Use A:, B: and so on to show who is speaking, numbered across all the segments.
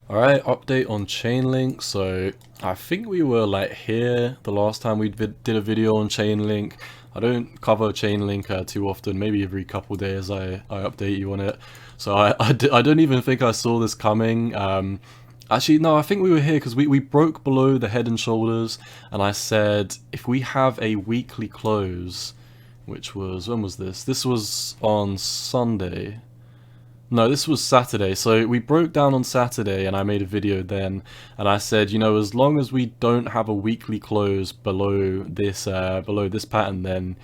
A: Alright, update on Chainlink. So I think we were like here the last time we did a video on Chainlink. I don't cover Chainlink too often, maybe every couple days I update you on it. So I don't even think I saw this coming. Actually, no, I think we were here because we broke below the head and shoulders, and I said if we have a weekly close, which was, when was this? This was on Sunday. No, this was Saturday. So we broke down on Saturday and I made a video then, and I said, you know, as long as we don't have a weekly close below this pattern, then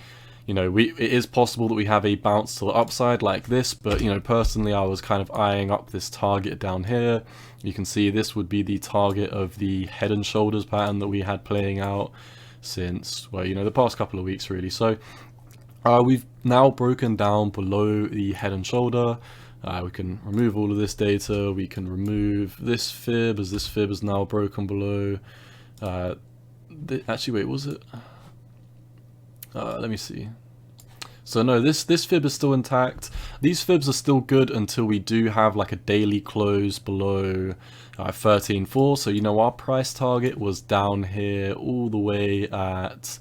A: you know, it is possible that we have a bounce to the upside like this, but you know, personally I was kind of eyeing up this target down here. You can see this would be the target of the head and shoulders pattern that we had playing out since, well, you know, the past couple of weeks really. So we've now broken down below the head and shoulder. We can remove all of this data. We can remove this fib, as this fib is now broken below. Actually, wait, was it? Let me see. So no, this fib is still intact. These fibs are still good until we do have like a daily close below 13.4. So you know, our price target was down here all the way at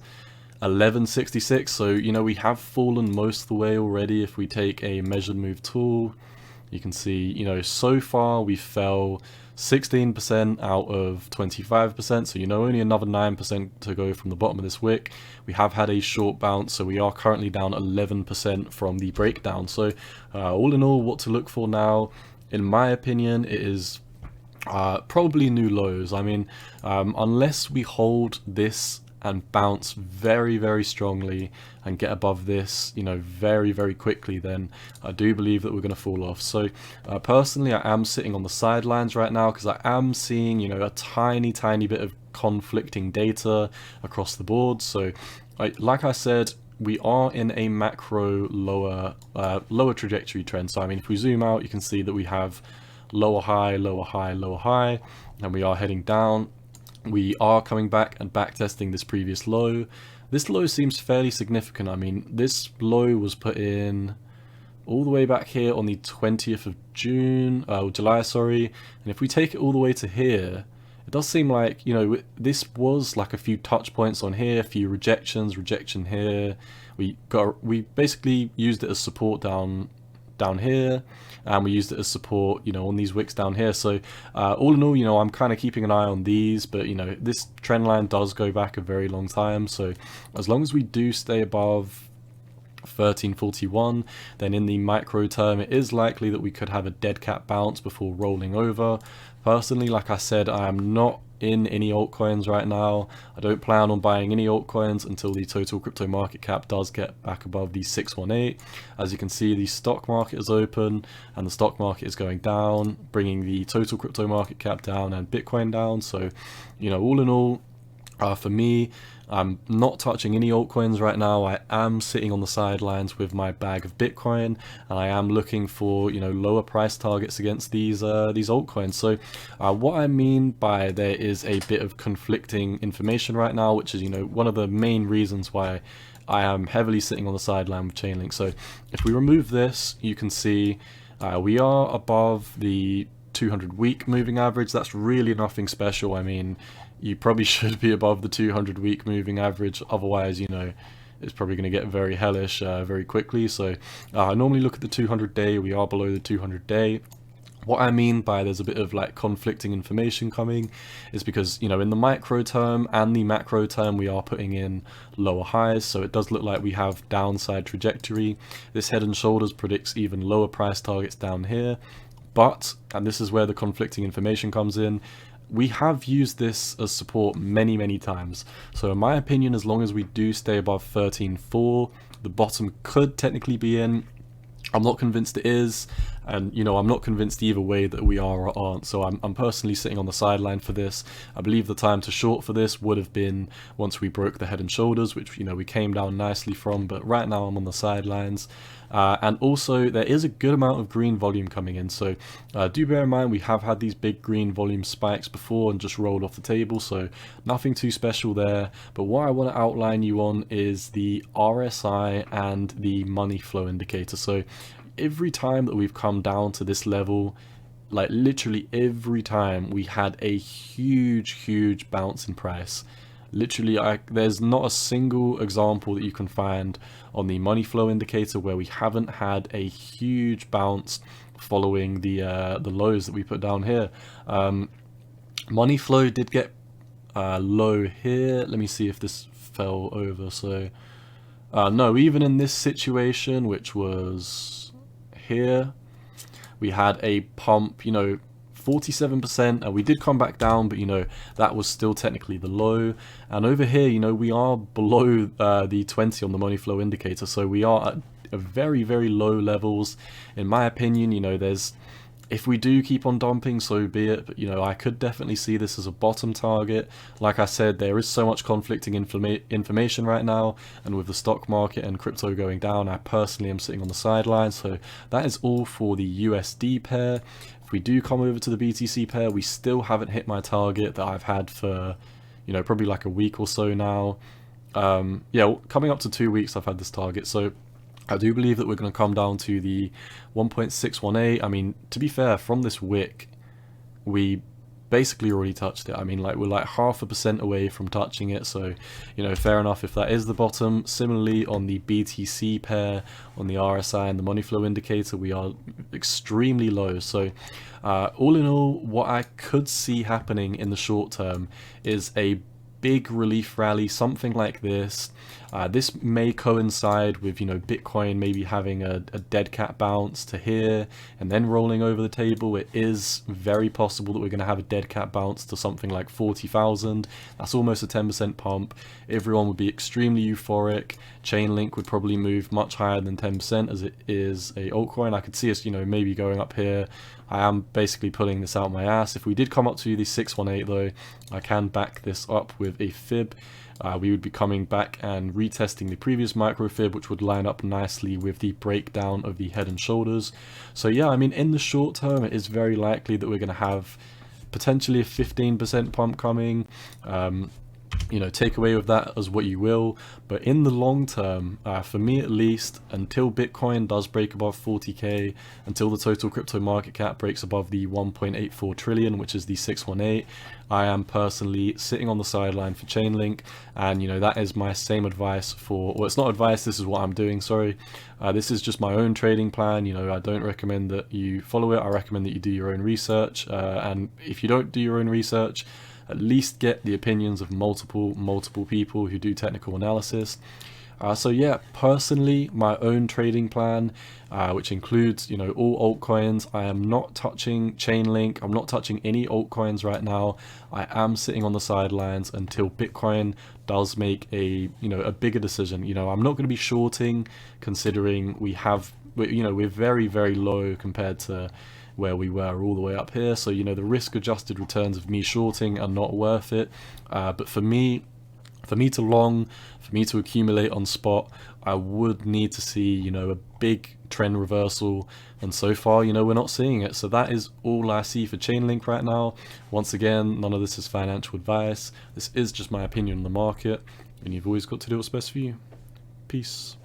A: 1166. So you know, we have fallen most of the way already. If we take a measured move tool, you can see, you know, so far we fell 16% out of 25%, so you know, only another 9% to go from the bottom of this wick. We have had a short bounce, so we are currently down 11% from the breakdown. So all in all, what to look for now, in my opinion, it is probably new lows. I mean, unless we hold this and bounce very, very strongly and get above this, you know, very, very quickly, then I do believe that we're going to fall off. So personally, I am sitting on the sidelines right now because I am seeing, you know, a tiny bit of conflicting data across the board. So like I said, we are in a macro lower trajectory trend. So I mean, if we zoom out, you can see that we have lower high, lower high, lower high, and we are heading down. We are coming back and back testing this previous low. This low seems fairly significant. I mean, this low was put in all the way back here on the 20th of July, sorry. And if we take it all the way to here, it does seem like, you know, this was like a few touch points on here, a few rejection here. We basically used it as support down here, and we used it as support, you know, on these wicks down here. So all in all, you know, I'm kind of keeping an eye on these, but you know, this trend line does go back a very long time. So as long as we do stay above 1341, then in the micro term it is likely that we could have a dead cat bounce before rolling over. Personally, like I said, I am not in any altcoins right now. I don't plan on buying any altcoins until the total crypto market cap does get back above the 618. As you can see, the stock market is open and the stock market is going down, bringing the total crypto market cap down and Bitcoin down. So, you know, all in all, for me, I'm not touching any altcoins right now. I am sitting on the sidelines with my bag of Bitcoin, and I am looking for, you know, lower price targets against these altcoins. So what I mean by there is a bit of conflicting information right now, which is, you know, one of the main reasons why I am heavily sitting on the sideline with Chainlink. So if we remove this, you can see we are above the 200 week moving average. That's really nothing special. I mean, you probably should be above the 200 week moving average, otherwise, you know, it's probably going to get very hellish very quickly. So I normally look at the 200 day. We are below the 200 day. What I mean by there's a bit of like conflicting information coming is because, you know, in the micro term and the macro term, we are putting in lower highs. So it does look like we have downside trajectory. This head and shoulders predicts even lower price targets down here. But, and this is where the conflicting information comes in, we have used this as support many times. So in my opinion, as long as we do stay above 13.4, the bottom could technically be in. I'm not convinced it is, and you know, I'm not convinced either way that we are or aren't. So I'm personally sitting on the sideline for this. I believe the time to short for this would have been once we broke the head and shoulders, which, you know, we came down nicely from, but right now I'm on the sidelines. And also there is a good amount of green volume coming in, so do bear in mind we have had these big green volume spikes before and just rolled off the table, so nothing too special there. But what I want to outline you on is the RSI and the money flow indicator. So every time that we've come down to this level, like literally every time we had a huge bounce in price. Literally, there's not a single example that you can find on the money flow indicator where we haven't had a huge bounce following the lows that we put down here. Money flow did get low here. Let me see if this fell over. So no, even in this situation, which was here, we had a pump, 47%, and we did come back down, but that was still technically the low. And over here, we are below the 20 on the money flow indicator, so we are at a very low levels. In my opinion, if we do keep on dumping, so be it, but I could definitely see this as a bottom target. Like I said, there is so much conflicting information right now, and with the stock market and crypto going down, I personally am sitting on the sidelines. So that is all for the USD pair. If we do come over to the BTC pair, we still haven't hit my target that I've had for probably like a week or so now. Yeah, coming up to 2 weeks I've had this target, so I do believe that we're going to come down to the 1.618. I mean, to be fair, from this wick, we basically already touched it. I mean, we're like 0.5% away from touching it, so fair enough if that is the bottom. Similarly, on the BTC pair, on the RSI and the money flow indicator, we are extremely low. So all in all, what I could see happening in the short term is a big relief rally, something like this. This may coincide with Bitcoin maybe having a dead cat bounce to here and then rolling over the table. It is very possible that we're going to have a dead cat bounce to something like 40,000. That's almost a 10% pump. Everyone would be extremely euphoric. Chainlink would probably move much higher than 10% as it is a altcoin. I could see us maybe going up here. I am basically pulling this out my ass. If we did come up to the 618 though, I can back this up with a fib. We would be coming back and retesting the previous micro fib, which would line up nicely with the breakdown of the head and shoulders. So yeah, I mean, in the short term, it is very likely that we're going to have potentially a 15% pump coming. Take away with that as what you will, but in the long term, for me at least, until Bitcoin does break above 40k, until the total crypto market cap breaks above the 1.84 trillion, which is the 618, I am personally sitting on the sideline for Chainlink, and that is my same advice for, well, it's not advice, this is what I'm doing, sorry. This is just my own trading plan. I don't recommend that you follow it. I recommend that you do your own research, and if you don't do your own research, at least get the opinions of multiple people who do technical analysis. So yeah, personally, my own trading plan, which includes all altcoins. I am not touching Chainlink. I'm not touching any altcoins right now. I am sitting on the sidelines until Bitcoin does make a a bigger decision. I'm not going to be shorting, considering we're very low compared to where we were all the way up here. So the risk adjusted returns of me shorting are not worth it. But for me to long, for me to accumulate on spot, I would need to see a big trend reversal, and so far we're not seeing it. So that is all I see for Chainlink right now. Once again, none of this is financial advice. This is just my opinion on the market, and you've always got to do what's best for you. Peace.